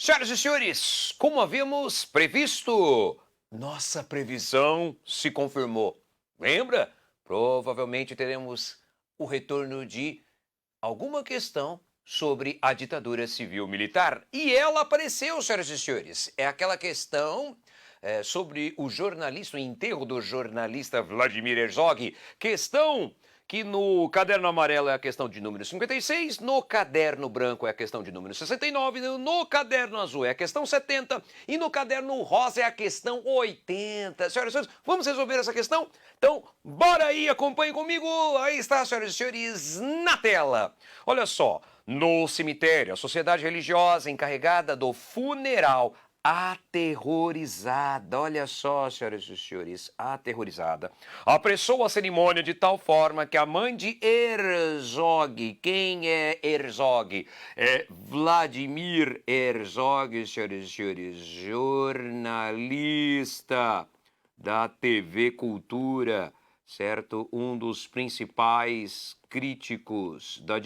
Senhoras e senhores, como havíamos previsto, nossa previsão se confirmou. Lembra? Provavelmente teremos o retorno de alguma questão sobre a ditadura civil-militar. E ela apareceu, senhoras e senhores. É aquela questão sobre o jornalista, o enterro do jornalista Vladimir Herzog. Questão que no caderno amarelo é a questão de número 56, no caderno branco é a questão de número 69, no caderno azul é a questão 70 e no caderno rosa é a questão 80. Senhoras e senhores, vamos resolver essa questão? Então, bora aí, acompanhe comigo. Aí está, senhoras e senhores, na tela. Olha só, no cemitério, a sociedade religiosa encarregada do funeral aterrorizada, olha só, senhoras e senhores, aterrorizada, apressou a cerimônia de tal forma que a mãe de Herzog, quem é Herzog? É Vladimir Herzog, senhoras e senhores, jornalista da TV Cultura, certo? Um dos principais críticos da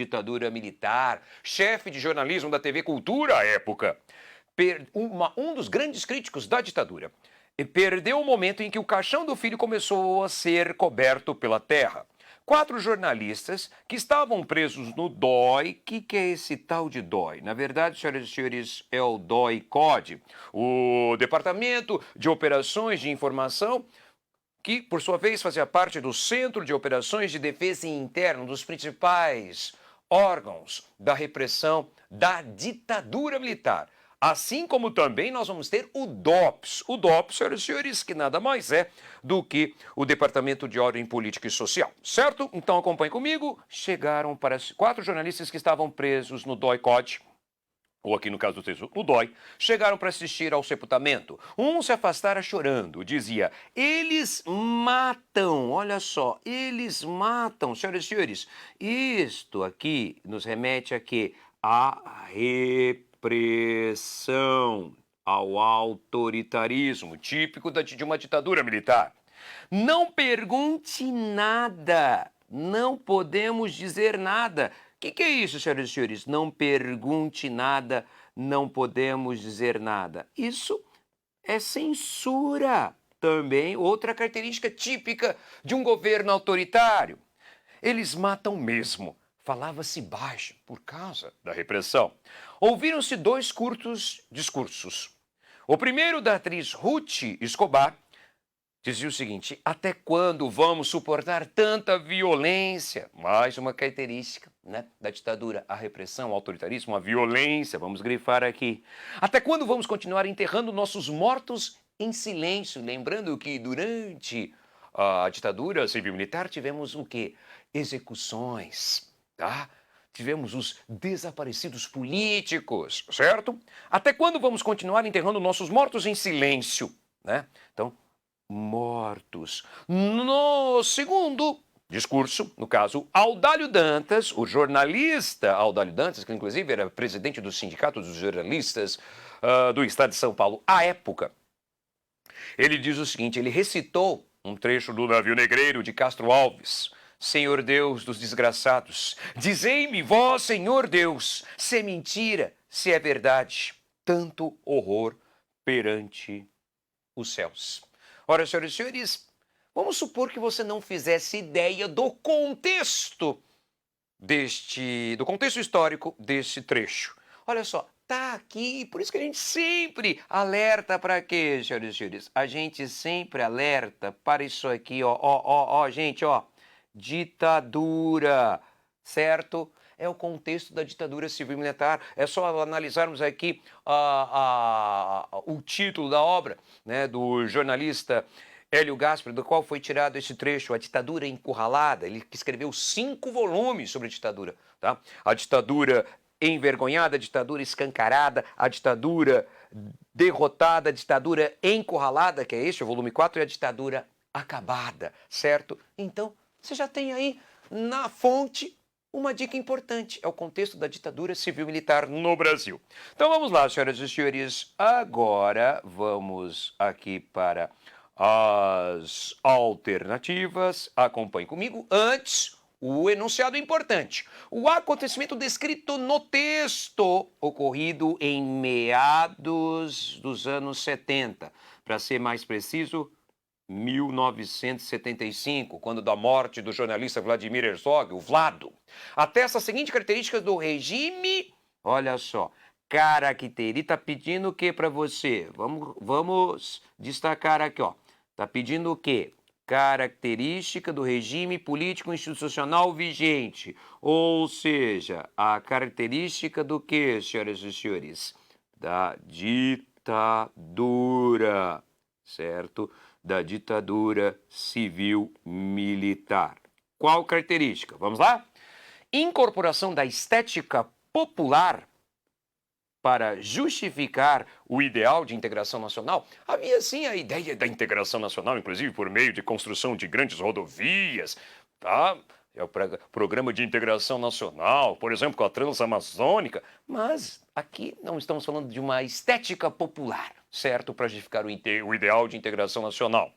militar, chefe de jornalismo da TV Cultura à época. Um dos grandes críticos da ditadura. E perdeu o momento em que o caixão do filho começou a ser coberto pela terra. 4 jornalistas que estavam presos no DOI. O que é esse tal de DOI? Na verdade, senhoras e senhores, é o DOI-CODE, o Departamento de Operações de Informação, que, por sua vez, fazia parte do Centro de Operações de Defesa Interna, um dos principais órgãos da repressão da ditadura militar. Assim como também nós vamos ter o DOPS. O DOPS, senhoras e senhores, que nada mais é do que o Departamento de Ordem Política e Social, certo? Então acompanhe comigo. Chegaram para 4 jornalistas que estavam presos no DOI-CODE, ou aqui no caso do texto, no DOI, chegaram para assistir ao sepultamento. Um se afastara chorando, dizia, eles matam, olha só, eles matam, senhoras e senhores. Isto aqui nos remete a quê? A repressão, ao autoritarismo, típico de uma ditadura militar. Não pergunte nada, não podemos dizer nada. O que é isso, senhoras e senhores? Não pergunte nada, não podemos dizer nada. Isso é censura. Também outra característica típica de um governo autoritário. Eles matam mesmo. Falava-se baixo por causa da repressão. Ouviram-se 2 curtos discursos. O primeiro da atriz Ruth Escobar dizia o seguinte: até quando vamos suportar tanta violência? Mais uma característica, né, da ditadura, a repressão, o autoritarismo, a violência, vamos grifar aqui. Até quando vamos continuar enterrando nossos mortos em silêncio? Lembrando que durante a ditadura civil-militar tivemos o quê? Execuções, tá? Tivemos os desaparecidos políticos, certo? Até quando vamos continuar enterrando nossos mortos em silêncio, né? Então, mortos. No segundo discurso, no caso, Audálio Dantas, o jornalista Audálio Dantas, que inclusive era presidente do Sindicato dos Jornalistas do Estado de São Paulo à época, ele diz o seguinte, ele recitou um trecho do Navio Negreiro de Castro Alves. Senhor Deus dos desgraçados, dizei-me, vós, Senhor Deus, se é mentira, se é verdade, tanto horror perante os céus. Ora, senhoras e senhores, vamos supor que você não fizesse ideia do contexto do contexto histórico desse trecho. Olha só, tá aqui, por isso que a gente sempre alerta para quê, senhoras e senhores? A gente sempre alerta para isso aqui, ó, gente, ó, ditadura, certo? É o contexto da ditadura civil-militar. É só analisarmos aqui o título da obra, né, do jornalista Hélio Gaspari, do qual foi tirado esse trecho, A Ditadura Encurralada. Ele escreveu 5 volumes sobre a ditadura. Tá? A ditadura envergonhada, a ditadura escancarada, a ditadura derrotada, a ditadura encurralada, que é este, o volume 4, e a ditadura acabada, certo? Então, você já tem aí na fonte uma dica importante, é o contexto da ditadura civil-militar no Brasil. Então vamos lá, senhoras e senhores, agora vamos aqui para as alternativas. Acompanhe comigo. Antes, o enunciado importante. O acontecimento descrito no texto, ocorrido em meados dos anos 70, para ser mais preciso, 1975, quando da morte do jornalista Vladimir Herzog, o Vlado, atesta as seguintes características do regime. Olha só, característica, tá pedindo o que para você? Vamos destacar aqui, ó. Tá pedindo o quê? Característica do regime político institucional vigente, ou seja, a característica do que, senhoras e senhores? Da ditadura, certo? Da ditadura civil-militar. Qual característica? Vamos lá? Incorporação da estética popular para justificar o ideal de integração nacional. Havia, sim, a ideia da integração nacional, inclusive por meio de construção de grandes rodovias, tá? É o programa de integração nacional, por exemplo, com a Transamazônica. Mas aqui não estamos falando de uma estética popular, certo? Para justificar o ideal de integração nacional.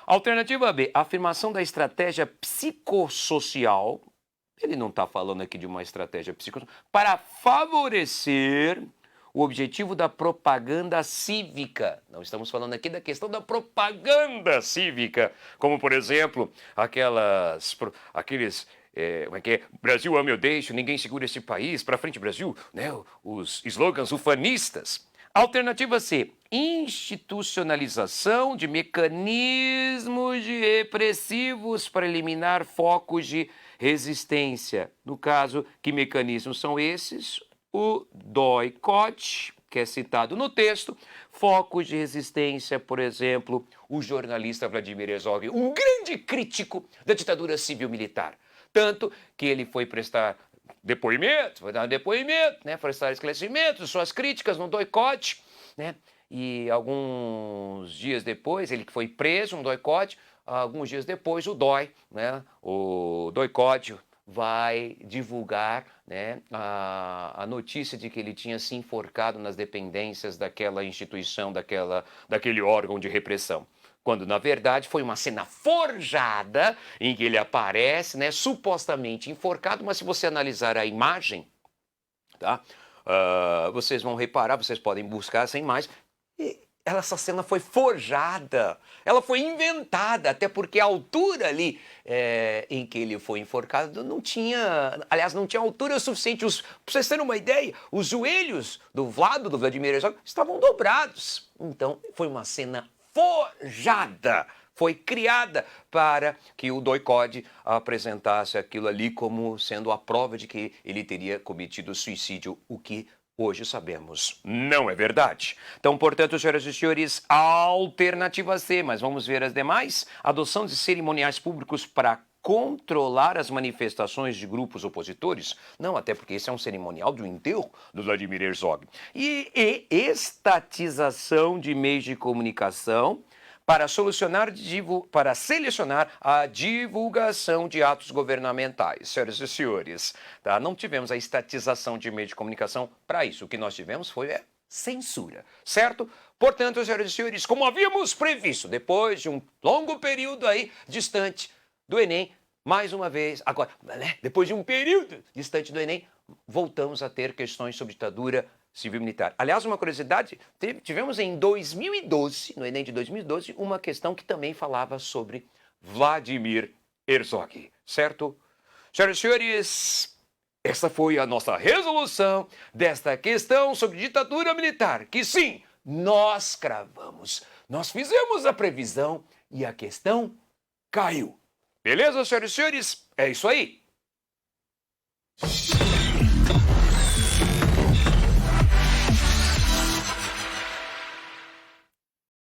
Alternativa B, afirmação da estratégia psicossocial. Ele não está falando aqui de uma estratégia psicossocial para favorecer o objetivo da propaganda cívica. Não estamos falando aqui da questão da propaganda cívica, como, por exemplo, aqueles como é que é? Brasil ame ou deixe, ninguém segura esse país, para frente Brasil, né? Os slogans ufanistas. Alternativa C, institucionalização de mecanismos repressivos para eliminar focos de resistência. No caso, que mecanismos são esses? O doicode, que é citado no texto, focos de resistência, por exemplo, o jornalista Vladimir Herzog, um grande crítico da ditadura civil-militar. Tanto que ele foi prestar depoimento, né, prestar esclarecimentos, suas críticas no doicode, né, e alguns dias depois, ele que foi preso no doicode, alguns dias depois o DOI, né, o doicode, vai divulgar, né, a notícia de que ele tinha se enforcado nas dependências daquela instituição, daquele órgão de repressão. Quando, na verdade, foi uma cena forjada em que ele aparece, né, supostamente enforcado, mas se você analisar a imagem, tá, vocês vão reparar, vocês podem buscar sem mais, essa cena foi forjada, ela foi inventada, até porque a altura ali em que ele foi enforcado não tinha altura suficiente. Para vocês terem uma ideia, os joelhos do Vladimir Herzog, estavam dobrados. Então, foi uma cena forjada, foi criada para que o doicode apresentasse aquilo ali como sendo a prova de que ele teria cometido suicídio, o que hoje sabemos, não é verdade. Então, portanto, senhoras e senhores, alternativa C, mas vamos ver as demais. Adoção de cerimoniais públicos para controlar as manifestações de grupos opositores? Não, até porque esse é um cerimonial do enterro do Vladimir Herzog. E estatização de meios de comunicação para selecionar a divulgação de atos governamentais. Senhoras e senhores, tá? Não tivemos a estatização de meio de comunicação para isso. O que nós tivemos foi a censura, certo? Portanto, senhoras e senhores, como havíamos previsto, depois de um longo período aí distante do Enem, mais uma vez, agora, né, depois de um período distante do Enem, voltamos a ter questões sobre ditadura civil-militar. Aliás, uma curiosidade, tivemos em 2012, no Enem de 2012, uma questão que também falava sobre Vladimir Herzog, certo? Senhoras e senhores, essa foi a nossa resolução desta questão sobre ditadura militar, que sim, nós cravamos, nós fizemos a previsão e a questão caiu. Beleza, senhoras e senhores? É isso aí.